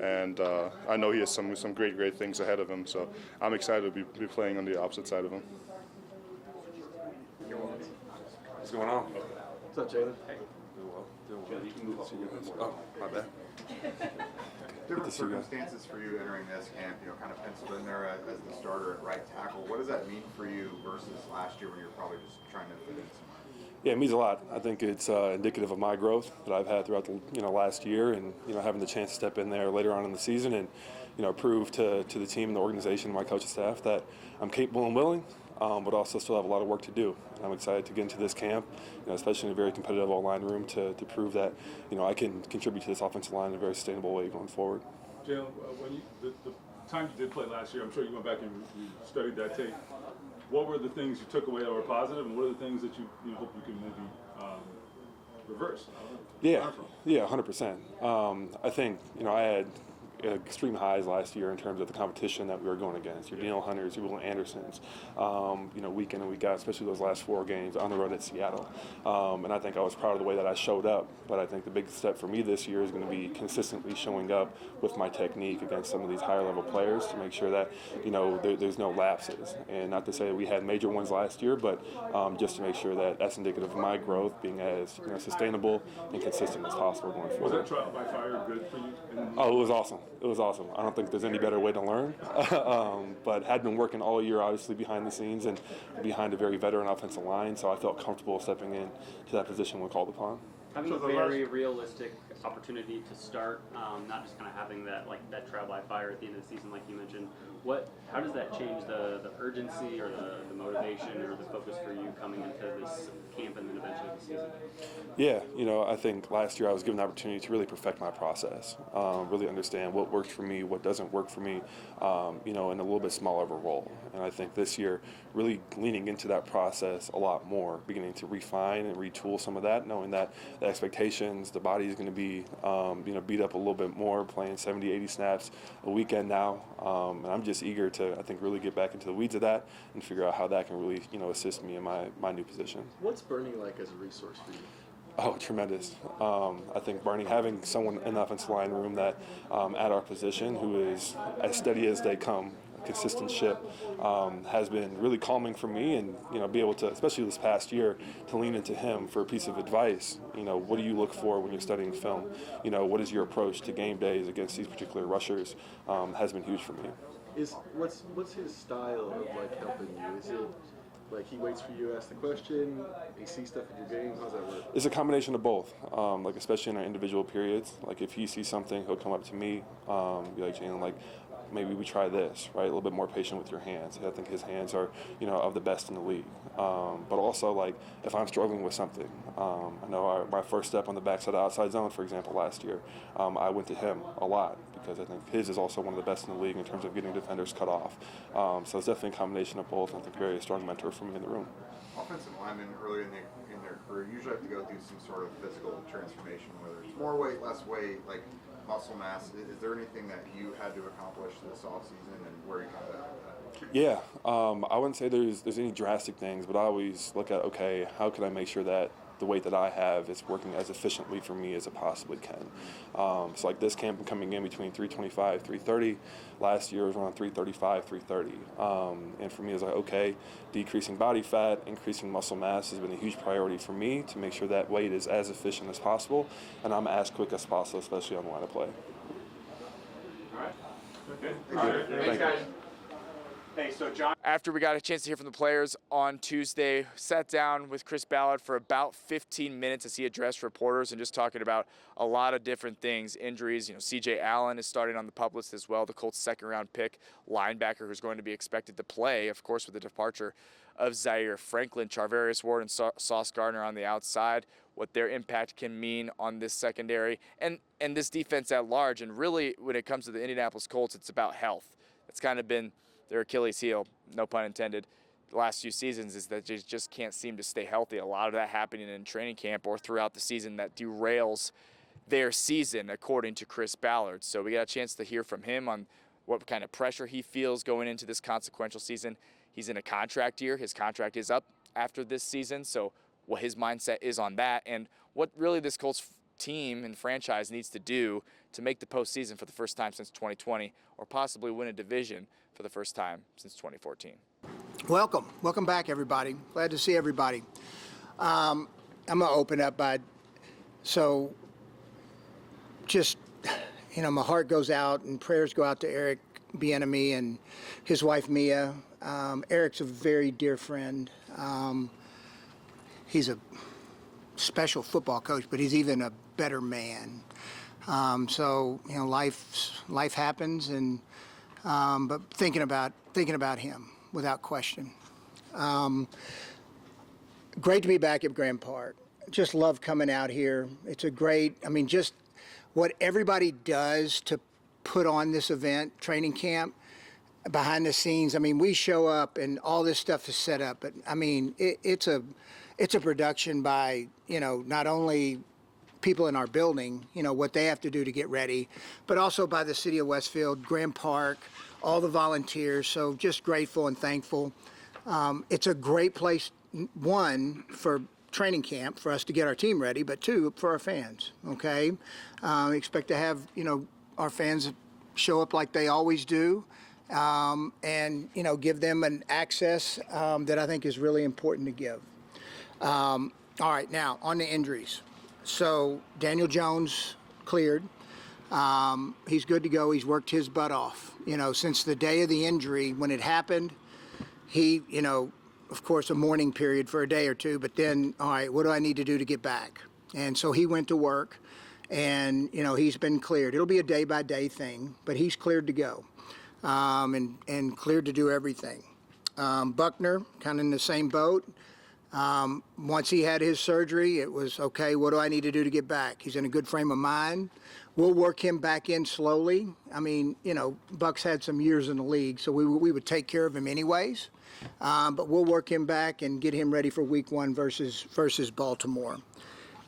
and I know he has some great things ahead of him. So I'm excited to be playing on the opposite side of him. What's going on? What's up, Jalen? Hey. Doing well. You can move up a little bit more. Oh, my bad. Different circumstances for you entering this camp, kind of penciled in there as the starter at right tackle. What does that mean for you versus last year when you're probably just trying to fit in somewhere? Yeah, it means a lot. I think it's indicative of my growth that I've had throughout the last year, and having the chance to step in there later on in the season and prove to the team and the organization and my coaching staff that I'm capable and willing, but also still have a lot of work to do. And I'm excited to get into this camp, especially in a very competitive all-line room, to prove that I can contribute to this offensive line in a very sustainable way going forward. Jalen, when the time you did play last year, I'm sure you went back and you studied that tape. What were the things you took away that were positive, and what are the things that you hope you can maybe reverse? Yeah, 100%. I think I had extreme highs last year in terms of the competition that we were going against. Your Daniel Hunters, your Will Andersons, week in and week out, especially those last 4 games on the road at Seattle. And I think I was proud of the way that I showed up. But I think the big step for me this year is going to be consistently showing up with my technique against some of these higher level players to make sure that there's no lapses. And not to say we had major ones last year, but just to make sure that that's indicative of my growth being as sustainable and consistent as possible going forward. Was that trial by fire good for you? Oh, it was awesome. It was awesome. I don't think there's any better way to learn, but had been working all year, obviously, behind the scenes and behind a very veteran offensive line, so I felt comfortable stepping in to that position when called upon. Having a very realistic opportunity to start, not just kind of having that trial by fire at the end of the season, like you mentioned. How does that change the urgency or the motivation or the focus for you coming into this camp and then eventually the season? Yeah, I think last year I was given the opportunity to really perfect my process, really understand what works for me, what doesn't work for me, in a little bit smaller of a role. And I think this year, really leaning into that process a lot more, beginning to refine and retool some of that, knowing that the expectations, the body is going to be, beat up a little bit more, playing 70, 80 snaps a weekend now. And I'm just eager to, I think, really get back into the weeds of that and figure out how that can really, assist me in my new position. What's Bernie like as a resource for you? Oh, tremendous. I think Barney, having someone in the offensive line room that at our position who is as steady as they come, a consistent ship, has been really calming for me, and be able to, especially this past year, to lean into him for a piece of advice. What do you look for when you're studying film? What is your approach to game days against these particular rushers? Has been huge for me. What's his style of helping you? Is it he waits for you to ask the question, he sees stuff in your game? How does that work? It's a combination of both, especially in our individual periods. If he sees something, he'll come up to me, be like, Jalen, maybe we try this, right? A little bit more patient with your hands. I think his hands are, of the best in the league. But also, if I'm struggling with something, I know my first step on the backside of the outside zone, for example, last year, I went to him a lot because I think his is also one of the best in the league in terms of getting defenders cut off. So it's definitely a combination of both. I think very strong mentor for me in the room. Offensive linemen early in their career usually have to go through some sort of physical transformation, whether it's more weight, less weight, muscle mass. Is there anything that you had to accomplish this offseason, and where you kind of Yeah, I wouldn't say there's any drastic things, but I always look at, okay, how can I make sure that the weight that I have is working as efficiently for me as it possibly can. So this camp, I'm coming in between 325, 330. Last year was around 335, 330. And for me, it's okay, decreasing body fat, increasing muscle mass has been a huge priority for me to make sure that weight is as efficient as possible, and I'm as quick as possible, especially on the line of play. All right. Okay. All right. Thanks, guys. Hey, so John. After we got a chance to hear from the players on Tuesday, sat down with Chris Ballard for about 15 minutes as he addressed reporters and just talking about a lot of different things, injuries. C.J. Allen is starting on the PUP list as well, the Colts' second-round pick linebacker who's going to be expected to play, of course, with the departure of Zaire Franklin. Charvarius Ward and Sauce Gardner on the outside. what their impact can mean on this secondary and this defense at large. And really, when it comes to the Indianapolis Colts, it's about health. It's kind of been their Achilles heel, no pun intended, the last few seasons, is that they just can't seem to stay healthy. A lot of that happening in training camp or throughout the season that derails their season, according to Chris Ballard. So we got a chance to hear from him on what kind of pressure he feels going into this consequential season. He's in a contract year. His contract is up after this season, so what his mindset is on that and what really this Colts team and franchise needs to do to make the postseason for the first time since 2020 or possibly win a division for the first time since 2014. Welcome back, everybody. Glad to see everybody. I'm going to open up by, my heart goes out and prayers go out to Eric Bieniemy and his wife Mia. Eric's a very dear friend. He's a special football coach, but he's even a better man. Life happens, and but thinking about him without question. Great to be back at Grand Park. Just love coming out here. It's a great, just what everybody does to put on this event, training camp, behind the scenes. We show up and all this stuff is set up, but it's a production by, not only people in our building, what they have to do to get ready, but also by the city of Westfield, Grand Park, all the volunteers. So just grateful and thankful. It's a great place, one, for training camp for us to get our team ready, but two, for our fans, okay? Expect to have, our fans show up like they always do, and, give them an access that I think is really important to give. All right, now, on the injuries. So, Daniel Jones cleared. He's good to go. He's worked his butt off. Since the day of the injury, when it happened, he, of course, a mourning period for a day or two, but then, all right, what do I need to do to get back? And so he went to work, and, he's been cleared. It'll be a day-by-day thing, but he's cleared to go, and cleared to do everything. Buckner, kind of in the same boat. Once he had his surgery, it was, okay, what do I need to do to get back? He's in a good frame of mind. We'll work him back in slowly. Buck's had some years in the league, so we would take care of him anyways. But we'll work him back and get him ready for week 1 versus Baltimore.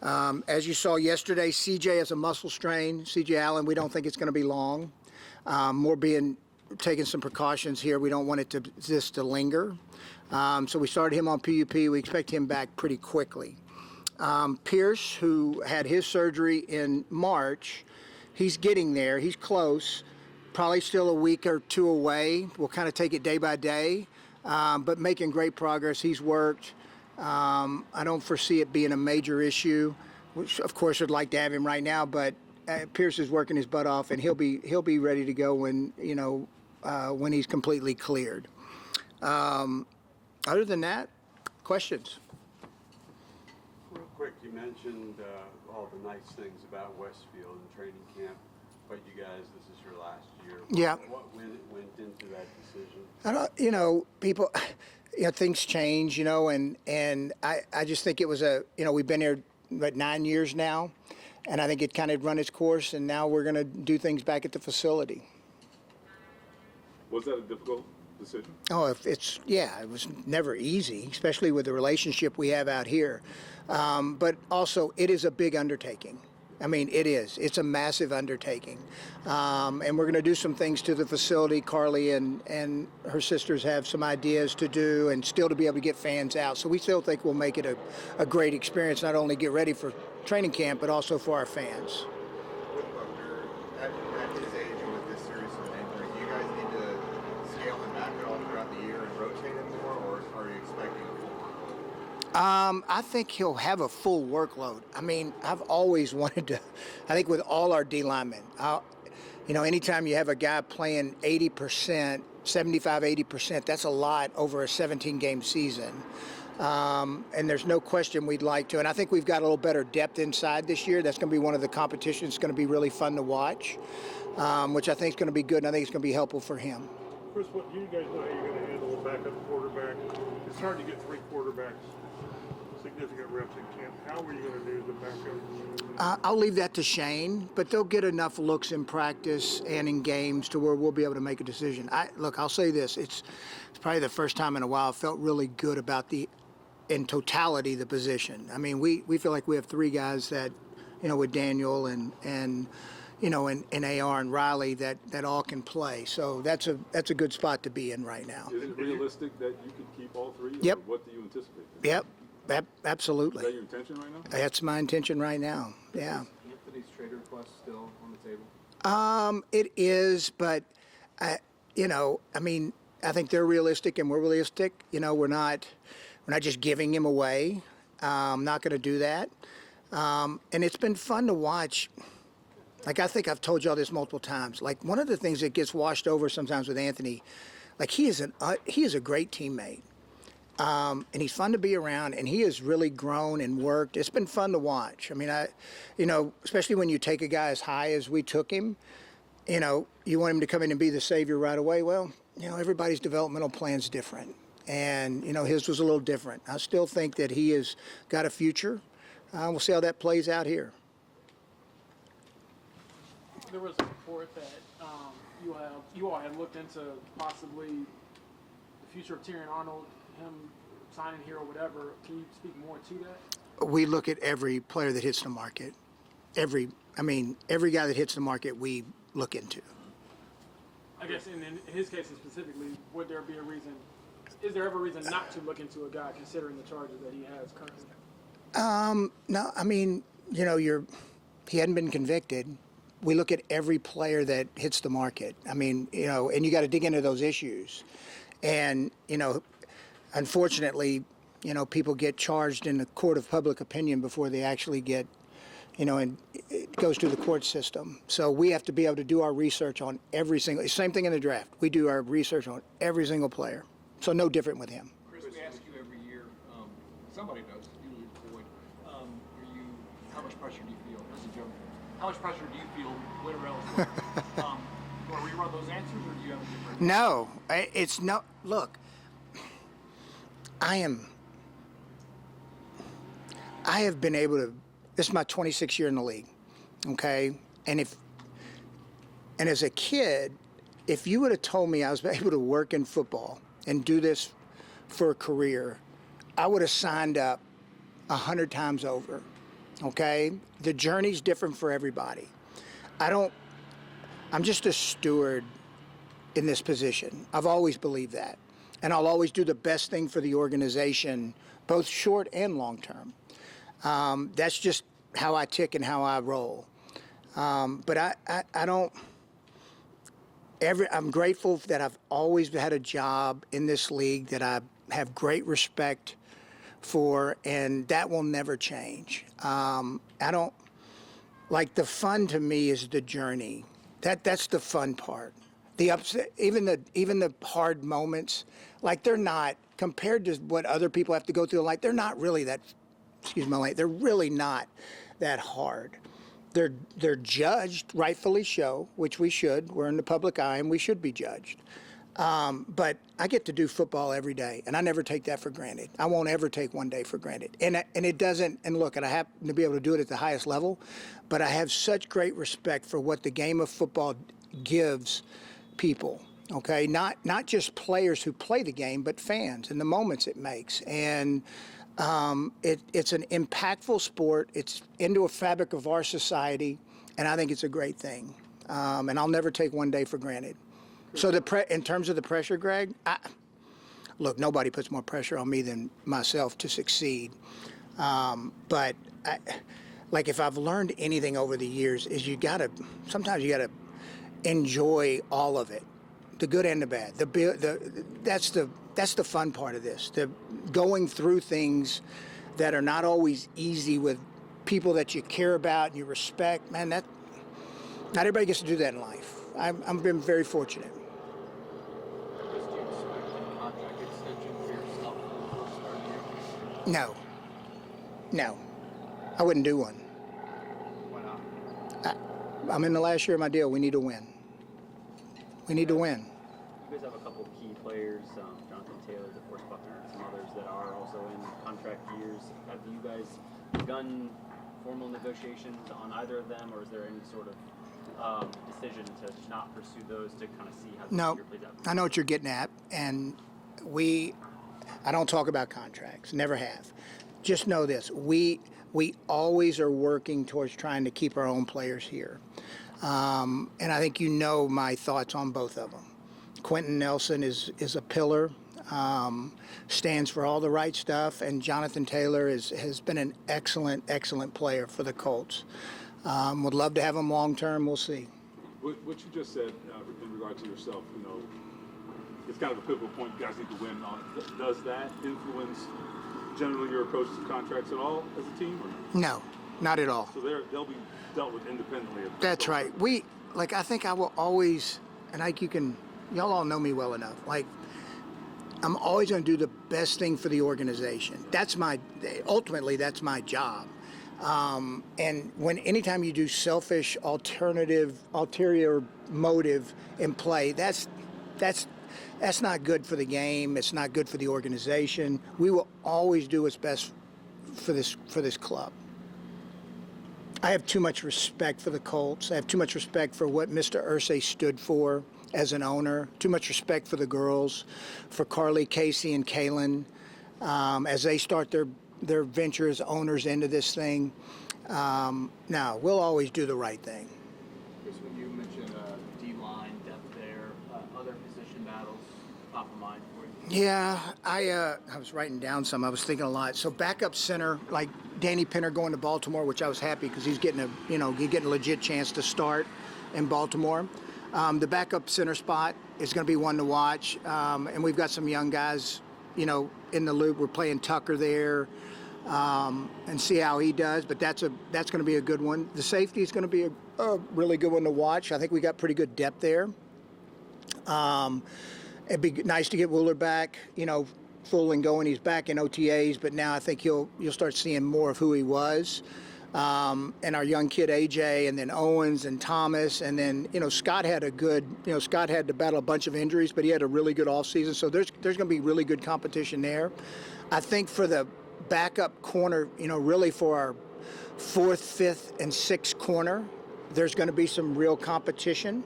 As you saw yesterday, CJ has a muscle strain. CJ Allen, we don't think it's going to be long. Taking some precautions here. We don't want this to linger. So we started him on PUP. We expect him back pretty quickly. Pierce, who had his surgery in March, he's getting there. He's close. Probably still a week or two away. We'll kind of take it day by day, but making great progress. He's worked. I don't foresee it being a major issue, which of course I'd like to have him right now, but Pierce is working his butt off, and he'll be ready to go when he's completely cleared. Other than that, questions? Real quick, you mentioned all the nice things about Westfield and training camp, but you guys, this is your last year. Yeah. What went into that decision? People, things change, and I just think it was we've been here, 9 years now, and I think it kind of run its course, and now we're going to do things back at the facility. Was that a difficult decision? Oh, it was never easy, especially with the relationship we have out here. But also, it is a big undertaking. It is. It's a massive undertaking. And we're going to do some things to the facility. Carly and her sisters have some ideas to do and still to be able to get fans out. So we still think we'll make it a great experience, not only get ready for training camp, but also for our fans. With Buckner, at his age and with this series of injury, do you guys need to scale him back at all throughout the year and rotate him more, or are you expecting a full workload? I think he'll have a full workload. I've always wanted to, I think with all our D linemen, anytime you have a guy playing 80%, 75, 80%, that's a lot over a 17-game season. And there's no question we'd like to. And I think we've got a little better depth inside this year. That's going to be one of the competitions. It's going to be really fun to watch, which I think is going to be good, and I think it's going to be helpful for him. Chris, what do you guys know how you're going to handle a backup quarterback? It's hard to get 3 quarterbacks significant reps in camp. How are you going to do the backup? I'll leave that to Shane, but they'll get enough looks in practice and in games to where we'll be able to make a decision. I'll say this: it's probably the first time in a while I felt really good about in totality, the position. I mean, we feel like we have three guys that, with Daniel and AR and Riley that all can play. So that's a good spot to be in right now. Is it realistic that you could keep all three? Yep. Or what do you anticipate? Yep. Absolutely. Is that your intention right now? That's my intention right now. Yeah. Anthony's trade request still on the table? It is, but I think they're realistic and we're realistic. We're not just giving him away. I'm not going to do that. And it's been fun to watch. Like, I think I've told y'all this multiple times. Like, one of the things that gets washed over sometimes with Anthony, like, he is a great teammate. And he's fun to be around, and he has really grown and worked. It's been fun to watch. I mean, especially when you take a guy as high as we took him, you want him to come in and be the savior right away. Well, everybody's developmental plan's different. And, his was a little different. I still think that he has got a future. We'll see how that plays out here. There was a report that you all had looked into possibly the future of Tyrion Arnold, him signing here or whatever. Can you speak more to that? We look at every player that hits the market. Every guy that hits the market, we look into. I guess in his case specifically, would there be a reason? Is there ever a reason not to look into a guy considering the charges that he has currently? No, I mean, he hadn't been convicted. We look at every player that hits the market. I mean, and you got to dig into those issues. And, unfortunately, people get charged in the court of public opinion before they actually get, and it goes through the court system. So we have to be able to do our research on every single, same thing in the draft. We do our research on every single player. So no different with him. Chris, we ask you every year, somebody does, usually Boyd, how much pressure do you feel? This is a joke. How much pressure do you feel, win or else? You want to rerun those answers, or do you have a different? No, it's no. Look, I have been able to. This is my 26th year in the league, okay. And as a kid, if you would have told me I was able to work in football and do this for a career, I would have signed up 100 times over. Okay? The journey's different for everybody. I'm just a steward in this position. I've always believed that. And I'll always do the best thing for the organization, both short and long term. That's just how I tick and how I roll. But I don't. I'm grateful that I've always had a job in this league that I have great respect for, and that will never change. I don't like the fun to me is the journey. That's the fun part. The upset, even the hard moments, like they're not compared to what other people have to go through. Like they're not really that. Excuse my language. They're really not that hard. They're judged, rightfully so, which we should. We're in the public eye, and we should be judged. But I get to do football every day, and I never take that for granted. I won't ever take one day for granted. And it doesn't. And look, and I happen to be able to do it at the highest level, but I have such great respect for what the game of football gives people. Okay, not just players who play the game, but fans and the moments it makes. And it's an impactful sport. It's into a fabric of our society, and I think it's a great thing. And I'll never take one day for granted. So in terms of the pressure, Greg, look, nobody puts more pressure on me than myself to succeed. But if I've learned anything over the years is sometimes you gotta enjoy all of it, the good and the bad. That's the fun part of this. The going through things that are not always easy with people that you care about and you respect. Man, not everybody gets to do that in life. I've been very fortunate. No, I wouldn't do one. Why not? I'm in the last year of my deal. We need to win. We need to win. Do guys have a couple of key players, Jonathan Taylor, DeForest Buckner, and some others that are also in contract years. Have you guys begun formal negotiations on either of them, or is there any sort of decision to not pursue those to kind of see how the year plays out? I know what you're getting at, and I don't talk about contracts, never have. Just know this, we always are working towards trying to keep our own players here. And I think you know my thoughts on both of them. Quentin Nelson is a pillar, stands for all the right stuff, and Jonathan Taylor has been an excellent player for the Colts. Would love to have him long term. We'll see. What you just said in regard to yourself, it's kind of a pivotal point. You guys need to win on. Does that influence generally your approach to contracts at all as a team? Or? No, not at all. So they'll be dealt with independently. That's right. I think I will always, and y'all all know me well enough. I'm always going to do the best thing for the organization. Ultimately, that's my job. And anytime you do selfish, ulterior motive in play, that's not good for the game. It's not good for the organization. We will always do what's best for this club. I have too much respect for the Colts. I have too much respect for what Mr. Irsay stood for as an owner. Too much respect for the girls, for Carly, Casey, and Kaylin, as they start their venture as owners into this thing. Now, we'll always do the right thing. Chris, when you mentioned D-line depth there, other position battles top of mind for you? Yeah, I was writing down some. I was thinking a lot. So backup center, like Danny Pinner going to Baltimore, which I was happy because he's getting a legit chance to start in Baltimore. The backup center spot is going to be one to watch, and we've got some young guys, in the loop. We're playing Tucker there, and see how he does. But that's going to be a good one. The safety is going to be a really good one to watch. I think we got pretty good depth there. It'd be nice to get Wooler back, full and going. He's back in OTAs, but now I think you'll start seeing more of who he was. And our young kid AJ, and then Owens and Thomas, and then Scott had Scott had to battle a bunch of injuries, but he had a really good offseason. So there's going to be really good competition there. I think for the backup corner, really for our 4th, 5th, and 6th corner, there's going to be some real competition.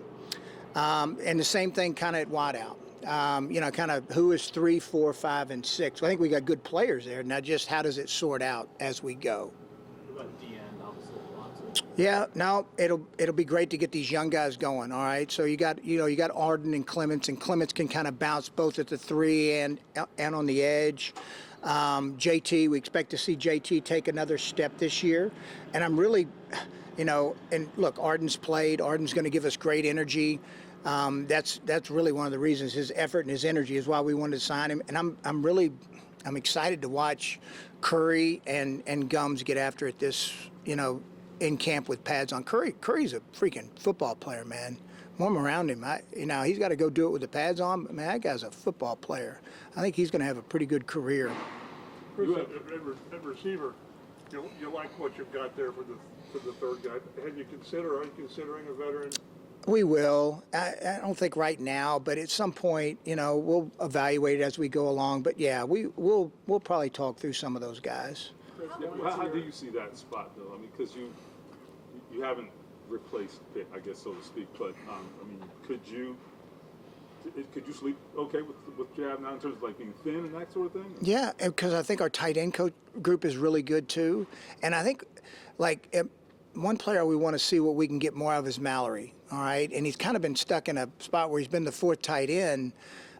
And the same thing kind of at wideout. Kind of who is 3, 4, 5, and 6. I think we got good players there. Now, just how does it sort out as we go? What about D-end, obviously, Latu? Yeah, no, it'll be great to get these young guys going. All right, so you got Arden and Clements can kind of bounce both at the 3 and on the edge. JT, we expect to see JT take another step this year, and I'm really, and look, Arden's played. Arden's going to give us great energy. That's really one of the reasons. His effort and his energy is why we wanted to sign him. And I'm excited to watch Curry and Gums get after it this, in camp with pads on. Curry's a freaking football player, man. When I'm around him, he's got to go do it with the pads on. But man, that guy's a football player. I think he's going to have a pretty good career. Chris, at receiver, you like what you've got there for the third guy. Are you considering a veteran? We will. I don't think right now, but at some point, we'll evaluate it as we go along. But yeah, we'll probably talk through some of those guys. How do you see that spot, though? I mean, because you haven't replaced Pitt, I guess, so to speak. But could you sleep okay with what you have now in terms of being thin and that sort of thing? Yeah, because I think our tight end group is really good too, and I think one player we want to see what we can get more of is Mallory. All right, and he's kind of been stuck in a spot where he's been the 4th tight end,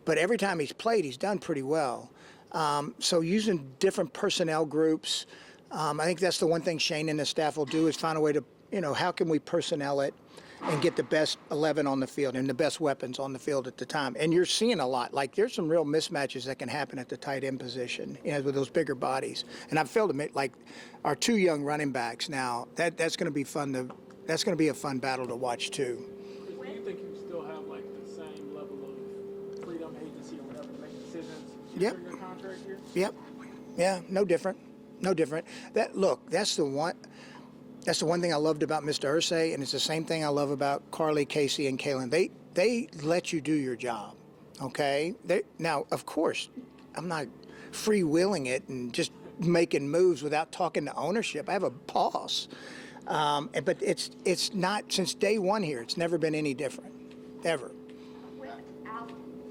but every time he's played, he's done pretty well. So using different personnel groups, I think that's the one thing Shane and the staff will do is find a way to, how can we personnel it and get the best 11 on the field and the best weapons on the field at the time. And you're seeing a lot. There's some real mismatches that can happen at the tight end position, with those bigger bodies. And I feel our 2 young running backs now, that's going to be fun. That's going to be a fun battle to watch too. Do you think you still have the same level of freedom, agency, or whatever to make decisions during your contract here? Yep. Yeah. No different. That's the one thing I loved about Mr. Irsay, and it's the same thing I love about Carly, Casey, and Kaylin. They let you do your job. okay? Now, of course, I'm not freewheeling it and just making moves without talking to ownership. I have a boss. But it's not, since day one here, it's never been any different, ever.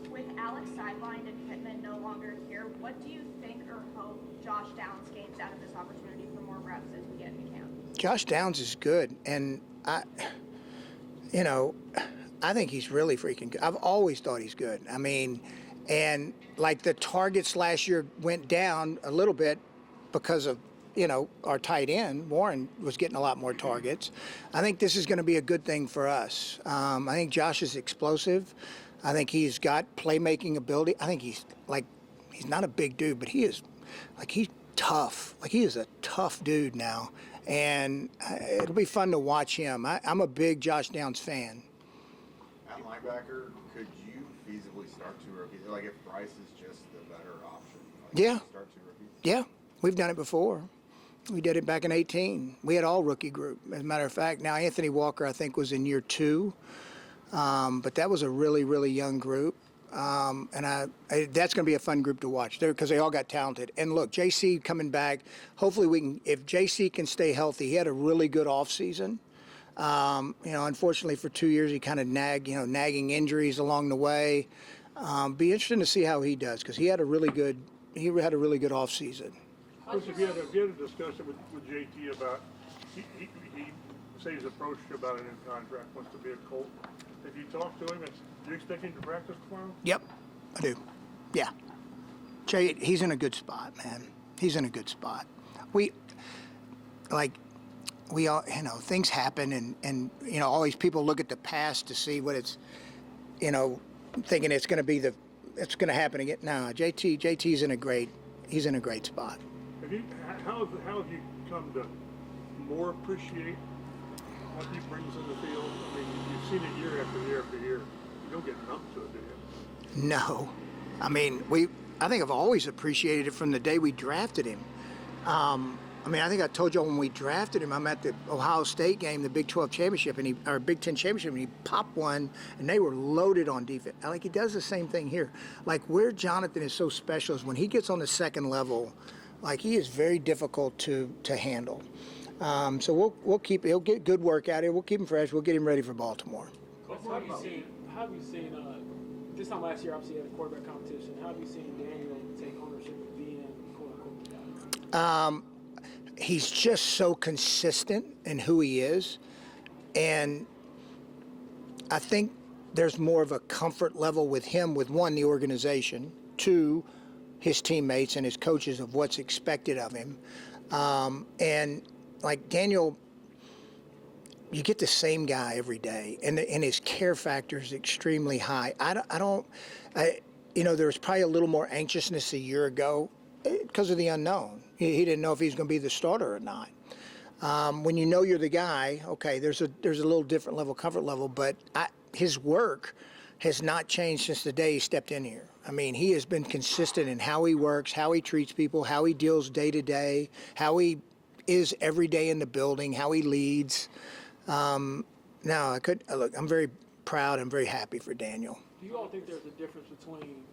With Alex sidelined and Pittman no longer here, what do you think or hope Josh Downs gains out of this opportunity for more reps as we get into camp? Josh Downs is good, and I think he's really freaking good. I've always thought he's good. I mean, and like the targets last year went down a little bit because of, our tight end, Warren, was getting a lot more targets. I think this is going to be a good thing for us. I think Josh is explosive. I think he's got playmaking ability. I think he's not a big dude, but he's tough. Like, he is a tough dude now. And it'll be fun to watch him. I'm a big Josh Downs fan. At linebacker, could you feasibly start two rookies? Like, if Bryce is just the better option, Yeah. start two rookies? Yeah, we've done it before. We did it back in 18. We had all rookie group, as a matter of fact. Now, Anthony Walker, I think, was in year 2. But that was a really, really young group. And that's going to be a fun group to watch because they all got talented. And look, JC coming back, hopefully if JC can stay healthy, he had a really good offseason. Unfortunately for 2 years, he kind of nagging injuries along the way. Be interesting to see how he does because he had a really good offseason. Coach, if you had a discussion with JT about, he says he's approached you about a new contract, wants to be a Colt. Have you talked to him? Do you expect him to practice tomorrow? Yep, I do. Yeah. Jay, he's in a good spot, man. He's in a good spot. We all, things happen and all these people look at the past to see what it's, thinking it's going to happen again. No, JT's he's in a great spot. How have you come to more appreciate what he brings in the field? I mean, you've seen it year after year after year. You don't get numb to it, do you? No. I mean, I think I've always appreciated it from the day we drafted him. I think I told you when we drafted him, I'm at the Ohio State game, the Big 12 championship, or Big 10 championship, and he popped one, and they were loaded on defense. Like, he does the same thing here. Like, where Jonathan is so special is when he gets on the second level, like, he is very difficult to handle. So he'll get good work out here. We'll keep him fresh. We'll get him ready for Baltimore. How have you seen this time last year, obviously, you had a quarterback competition. How have you seen Daniel take ownership of being, quote-unquote, the guy? He's just so consistent in who he is. And I think there's more of a comfort level with him, with one, the organization, two, his teammates and his coaches of what's expected of him. And like Daniel, you get the same guy every day, and his care factor is extremely high. There was probably a little more anxiousness a year ago because of the unknown. He didn't know if he was going to be the starter or not. When you know you're the guy, okay, there's a little different level, comfort level, but his work has not changed since the day he stepped in here. I mean, he has been consistent in how he works, how he treats people, how he deals day to day, how he is every day in the building, how he leads. I'm very proud and very happy for Daniel. Do you all think there's a difference between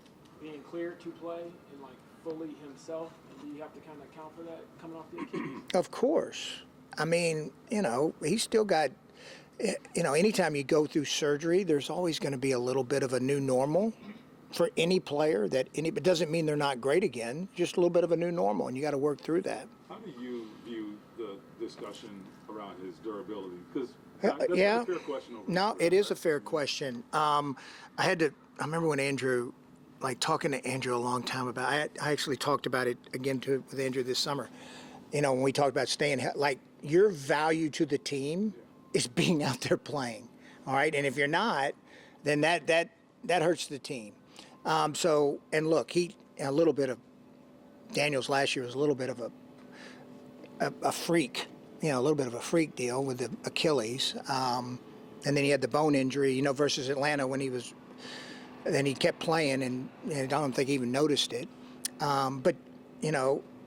being cleared to play and like fully himself? And do you have to kind of account for that coming off the Achilles? Of course. I mean, he's still got, anytime you go through surgery, there's always going to be a little bit of a new normal for any player. It doesn't mean they're not great again, just a little bit of a new normal, and you got to work through that. How do you view the discussion around his durability? Because yeah, a fair question. No, it is a fair question. I remember when Andrew, talking to Andrew a long time about, I actually talked about it again with Andrew this summer. When we talked about staying, your value to the team is being out there playing, all right? And if you're not, then that hurts the team. And look, a little bit of Daniel's last year was a little bit of a freak, a little bit of a freak deal with the Achilles. And then he had the bone injury, versus Atlanta when then he kept playing, and I don't think he even noticed it. But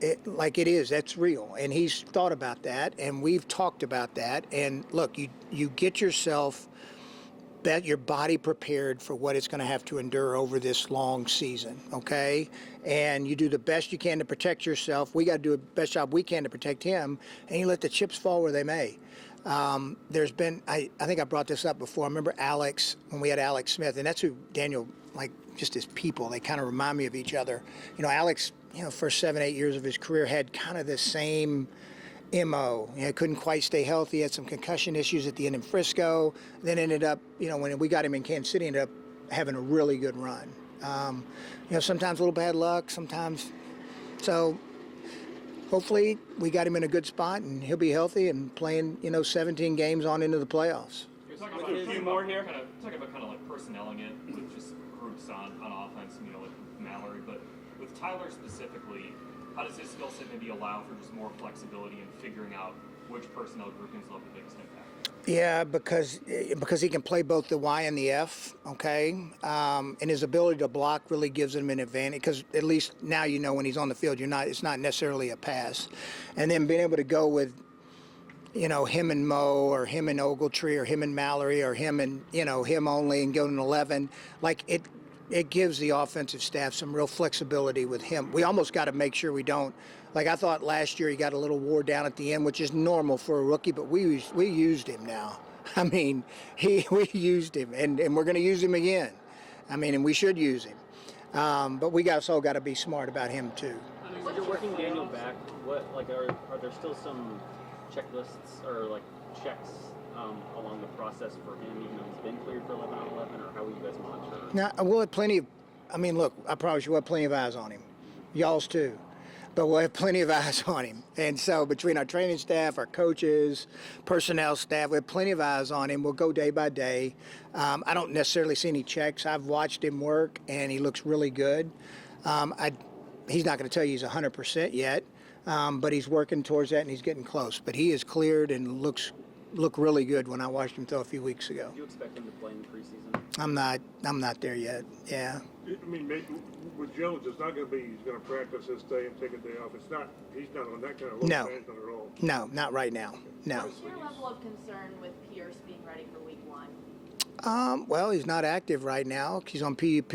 it is, that's real. And he's thought about that, and we've talked about that. And look, you get yourself your body prepared for what it's going to have to endure over this long season, okay? And you do the best you can to protect yourself. We got to do the best job we can to protect him, and you let the chips fall where they may. There's been, I think I brought this up before. I remember Alex, when we had Alex Smith, and that's who Daniel, like, just as people, they kind of remind me of each other. You know, Alex, you know, first 7-8 years of his career had kind of the same MO. You know, couldn't quite stay healthy, had some concussion issues at the end in Frisco, then ended up, you know, when we got him in Kansas City, ended up having a really good run. You know, sometimes a little bad luck, sometimes. So hopefully we got him in a good spot and he'll be healthy and playing, you know, 17 games on into the playoffs. You're talking about a few more here. Talking about kind of like personnelling it with just groups on offense, you know, like Mallory, but with Tyler specifically, how does his skill set maybe allow for just more flexibility in figuring out which personnel groupings will have the biggest impact? Yeah, because he can play both the Y and the F, okay? And his ability to block really gives him an advantage, because at least now you know when he's on the field, it's not necessarily a pass. And then being able to go with, you know, him and Mo, or him and Ogletree, or him and Mallory, or him and, you know, him only, and go to an 11, like it gives the offensive staff some real flexibility with him. We almost got to make sure we don't. Like, I thought last year he got a little wore down at the end, which is normal for a rookie, but we used him now. I mean, we used him, and we're going to use him again. I mean, and we should use him. But we also got to be smart about him, too. As you're working Daniel back, what, like, are there still some checklists or, like, checks along the process for him, even though he's been cleared for 11 on 11, or how will you guys monitor? Now, we'll have plenty of, I mean, look, I promise you we'll have plenty of eyes on him. Y'all's too. But we'll have plenty of eyes on him. And so between our training staff, our coaches, personnel staff, we have plenty of eyes on him. We'll go day by day. I don't necessarily see any checks. I've watched him work, and he looks really good. He's not going to tell you he's 100% yet, but he's working towards that, and he's getting close. But he is cleared and look really good when I watched him throw a few weeks ago. Do you expect him to play in the preseason? I'm not there yet. Yeah. I mean, with Jones, it's not going to be he's going to practice this day and take a day off. He's not on that kind of load management at all. No, not right now. No. What's your level of concern with Pierce being ready for week 1? Well, he's not active right now. He's on PUP.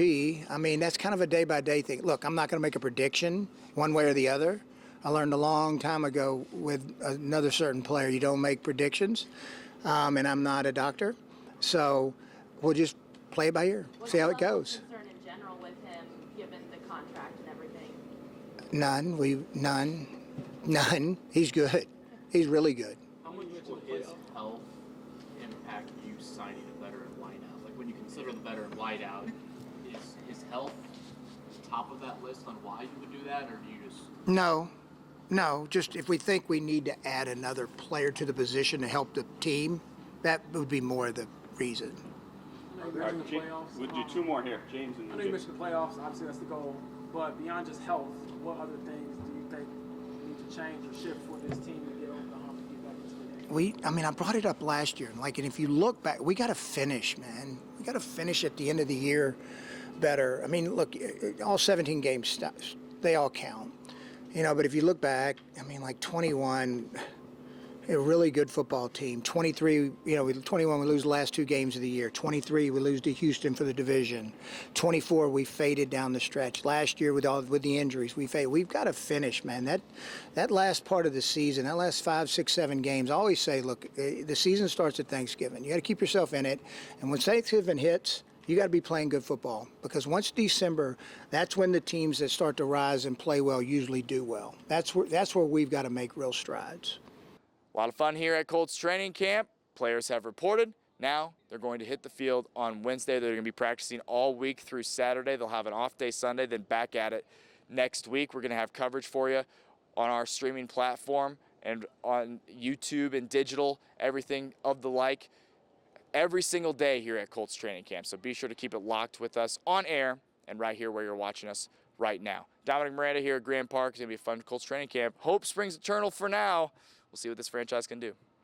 I mean, that's kind of a day-by-day thing. Look, I'm not going to make a prediction one way or the other. I learned a long time ago with another certain player, you don't make predictions, and I'm not a doctor. So we'll just play it by ear, see how it goes. What's your concern in general with him, given the contract and everything? None. He's good. He's really good. How much will his health impact you signing a veteran wideout? Like, when you consider the veteran wideout, is his health top of that list on why you would do that, or do you just... No, just if we think we need to add another player to the position to help the team, that would be more of the reason. I know you mentioned the playoffs. We'll do two more here, James and I know you mentioned the playoffs. Obviously, that's the goal. But beyond just health, what other things do you think need to change or shift for this team to get over the hump and get back into the game? I brought it up last year. And if you look back, we got to finish, man. We got to finish at the end of the year better. I mean, look, all 17 games, they all count. You know, but if you look back, 21, a really good football team. 23, 21, we lose the last 2 games of the year. 23, we lose to Houston for the division. 24, we faded down the stretch. Last year with the injuries, we faded. We've got to finish, man. That last part of the season, that last 5, 6, 7 games, I always say, look, the season starts at Thanksgiving. You got to keep yourself in it. And when Thanksgiving hits, you got to be playing good football, because once December, that's when the teams that start to rise and play well usually do well. That's where we've got to make real strides. A lot of fun here at Colts training camp. Players have reported. Now they're going to hit the field on Wednesday. They're going to be practicing all week through Saturday. They'll have an off day Sunday, then back at it next week. We're going to have coverage for you on our streaming platform and on YouTube and digital, everything of the like, every single day here at Colts training camp. So be sure to keep it locked with us on air and right here where you're watching us right now. Dominic Miranda here at Grand Park. It's going to be a fun Colts training camp. Hope springs eternal for now. We'll see what this franchise can do.